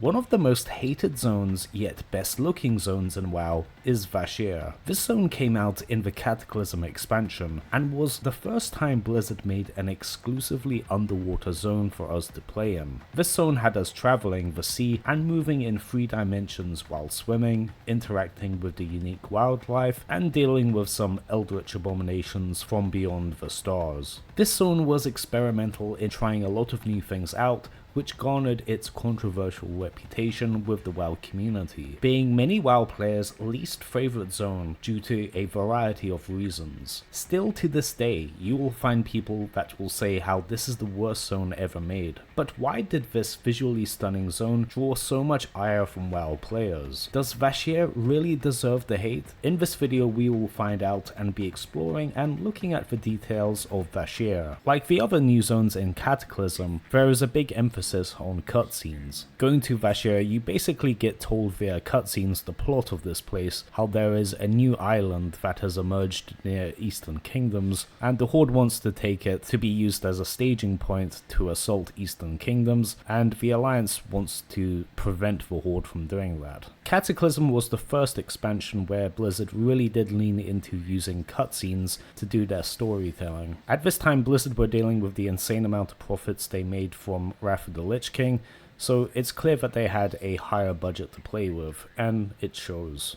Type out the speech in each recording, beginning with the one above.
One of the most hated zones, yet best looking zones in WoW, is Vashj'Ir. This zone came out in the Cataclysm expansion, and was the first time Blizzard made an exclusively underwater zone for us to play in. This zone had us travelling the sea and moving in 3 dimensions while swimming, interacting with the unique wildlife, and dealing with some eldritch abominations from beyond the stars. This zone was experimental in trying a lot of new things out, which garnered its controversial reputation with the WoW community, being many WoW players' least favourite zone due to a variety of reasons. Still to this day, you will find people that will say how this is the worst zone ever made. But why did this visually stunning zone draw so much ire from WoW players? Does Vashj'Ir really deserve the hate? In this video we will find out and be exploring and looking at the details of Vashj'Ir. Like the other new zones in Cataclysm, there is a big emphasis on cutscenes. Going to Vashj'Ir, you basically get told via cutscenes the plot of this place, how there is a new island that has emerged near Eastern Kingdoms, and the Horde wants to take it to be used as a staging point to assault Eastern Kingdoms, and the Alliance wants to prevent the Horde from doing that. Cataclysm was the first expansion where Blizzard really did lean into using cutscenes to do their storytelling. At this time, Blizzard were dealing with the insane amount of profits they made from Wrath of the Lich King, so it's clear that they had a higher budget to play with, and it shows.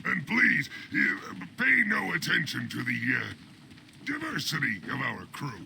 And please, pay no attention to the diversity of our crew.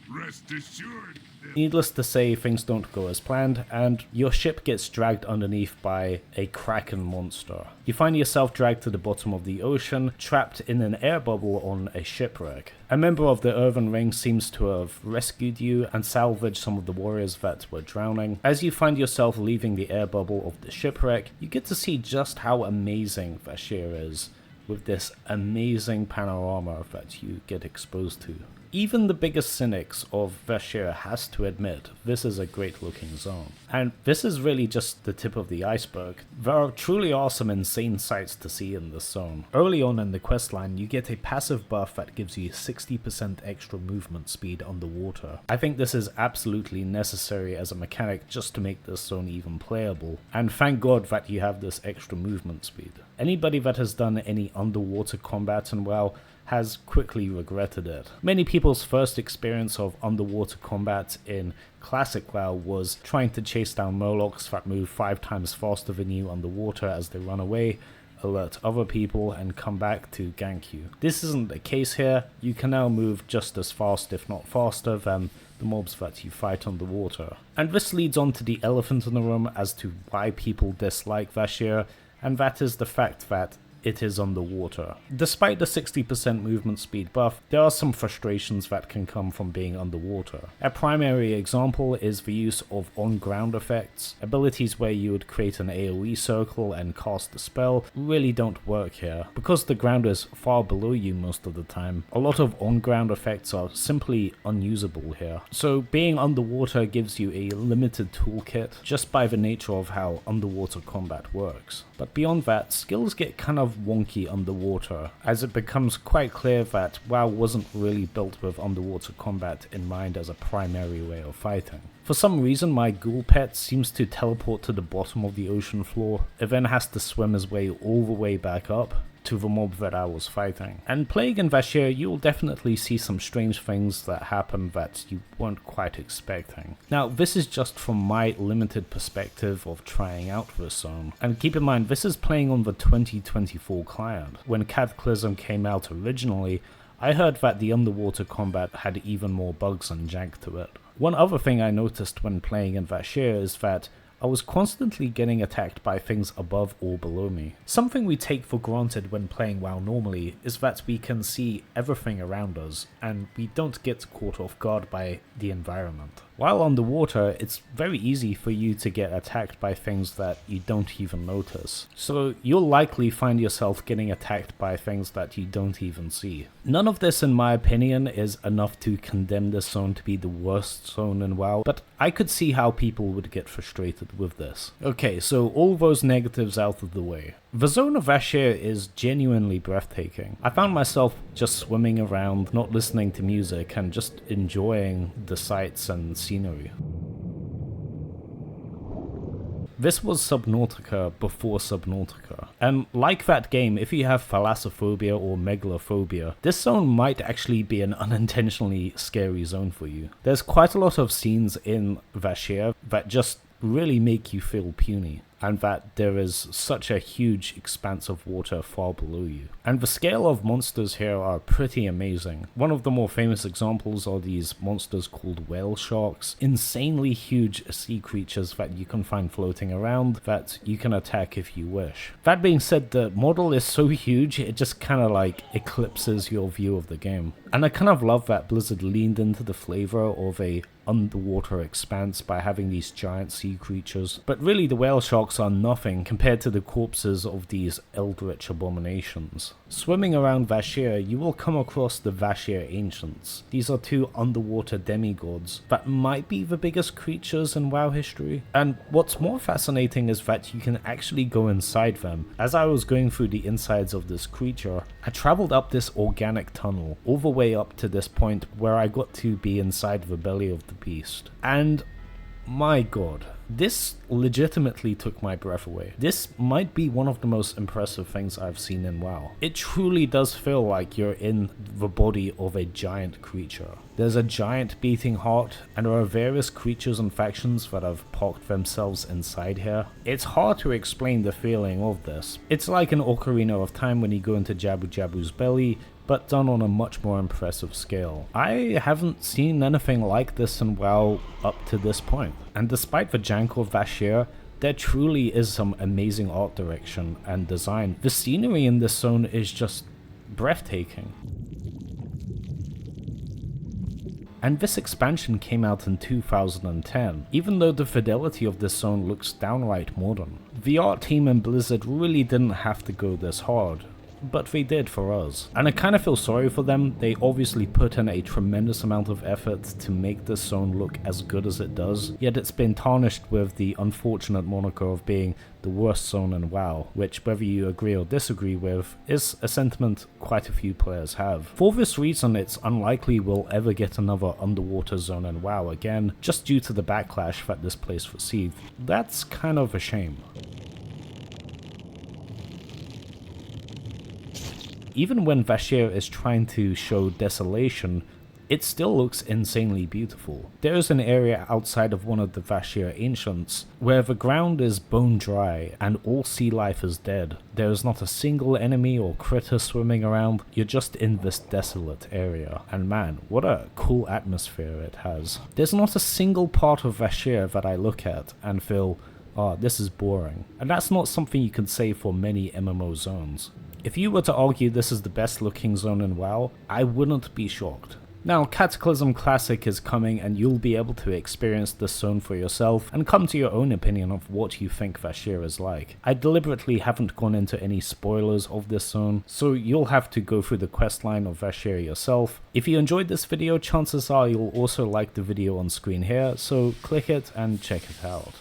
Rest assured. Needless to say, things don't go as planned, and your ship gets dragged underneath by a kraken monster. You find yourself dragged to the bottom of the ocean, trapped in an air bubble on a shipwreck. A member of the Earthen Ring seems to have rescued you and salvaged some of the warriors that were drowning. As you find yourself leaving the air bubble of the shipwreck, you get to see just how amazing Vashj'Ir is, with this amazing panorama that you get exposed to. Even the biggest cynics of Vashj'Ir has to admit this is a great looking zone. And this is really just the tip of the iceberg. There truly are some insane sights to see in this zone. Early on in the questline, you get a passive buff that gives you 60% extra movement speed underwater. I think this is absolutely necessary as a mechanic just to make this zone even playable, and thank God that you have this extra movement speed. Anybody that has done any underwater combat in WoW has quickly regretted it. Many people's first experience of underwater combat in classic WoW was trying to chase down murlocs that move 5 times faster than you underwater as they run away, alert other people, and come back to gank you. This isn't the case here. You can now move just as fast, if not faster, than the mobs that you fight underwater. And this leads on to the elephant in the room as to why people dislike Vashj'Ir, and that is the fact that it is underwater. Despite the 60% movement speed buff, there are some frustrations that can come from being underwater. A primary example is the use of on-ground effects. Abilities where you would create an AoE circle and cast a spell really don't work here. Because the ground is far below you most of the time, a lot of on-ground effects are simply unusable here. So being underwater gives you a limited toolkit just by the nature of how underwater combat works. But beyond that, skills get kind of wonky underwater, as it becomes quite clear that WoW wasn't really built with underwater combat in mind as a primary way of fighting. For some reason, my ghoul pet seems to teleport to the bottom of the ocean floor, it then has to swim his way all the way back up to the mob that I was fighting. And playing in Vashj'Ir, you will definitely see some strange things that happen that you weren't quite expecting. Now, this is just from my limited perspective of trying out this zone. And keep in mind, this is playing on the 2024 client. When Cataclysm came out originally, I heard that the underwater combat had even more bugs and jank to it. One other thing I noticed when playing in Vashj'Ir is that I was constantly getting attacked by things above or below me. Something we take for granted when playing WoW normally is that we can see everything around us, and we don't get caught off guard by the environment. While underwater, it's very easy for you to get attacked by things that you don't even notice. So you'll likely find yourself getting attacked by things that you don't even see. None of this, in my opinion, is enough to condemn this zone to be the worst zone in WoW, but I could see how people would get frustrated with this. Okay, so all those negatives out of the way. The zone of Vashj'Ir is genuinely breathtaking. I found myself just swimming around, not listening to music, and just enjoying the sights and scenery. This was Subnautica before Subnautica. And like that game, if you have thalassophobia or megalophobia, this zone might actually be an unintentionally scary zone for you. There's quite a lot of scenes in Vashj'Ir that just really make you feel puny, and that there is such a huge expanse of water far below you. And the scale of monsters here are pretty amazing. One of the more famous examples are these monsters called whale sharks, insanely huge sea creatures that you can find floating around that you can attack if you wish. That being said, the model is so huge it just kind of like eclipses your view of the game. And I kind of love that Blizzard leaned into the flavor of a underwater expanse by having these giant sea creatures, but really the whale sharks are nothing compared to the corpses of these eldritch abominations. Swimming around Vashj'Ir, you will come across the Vashj'Ir Ancients. These are two underwater demigods that might be the biggest creatures in WoW history, and what's more fascinating is that you can actually go inside them. As I was going through the insides of this creature, I travelled up this organic tunnel all the way up to this point where I got to be inside the belly of the beast, and my god, this legitimately took my breath away. This might be one of the most impressive things I've seen in WoW. It truly does feel like you're in the body of a giant creature. There's a giant beating heart, and there are various creatures and factions that have parked themselves inside here. It's hard to explain the feeling of this. It's like an Ocarina of Time when you go into Jabu Jabu's belly, but done on a much more impressive scale. I haven't seen anything like this in WoW up to this point. And despite the jank of Vashj'Ir, there truly is some amazing art direction and design. The scenery in this zone is just breathtaking. And this expansion came out in 2010, even though the fidelity of this zone looks downright modern. The art team in Blizzard really didn't have to go this hard, but they did for us. And I kind of feel sorry for them. They obviously put in a tremendous amount of effort to make this zone look as good as it does, yet it's been tarnished with the unfortunate moniker of being the worst zone in WoW, which, whether you agree or disagree with, is a sentiment quite a few players have. For this reason, it's unlikely we'll ever get another underwater zone in WoW again, just due to the backlash that this place received. That's kind of a shame. Even when Vashj'Ir is trying to show desolation, it still looks insanely beautiful. There is an area outside of one of the Vashj'Ir Ancients where the ground is bone dry and all sea life is dead. There is not a single enemy or critter swimming around, you're just in this desolate area. And man, what a cool atmosphere it has. There's not a single part of Vashj'Ir that I look at and feel, oh, this is boring. And that's not something you can say for many MMO zones. If you were to argue this is the best looking zone in WoW, I wouldn't be shocked. Now, Cataclysm Classic is coming and you'll be able to experience this zone for yourself and come to your own opinion of what you think Vashj'Ir is like. I deliberately haven't gone into any spoilers of this zone, so you'll have to go through the questline of Vashj'Ir yourself. If you enjoyed this video, chances are you'll also like the video on screen here, so click it and check it out.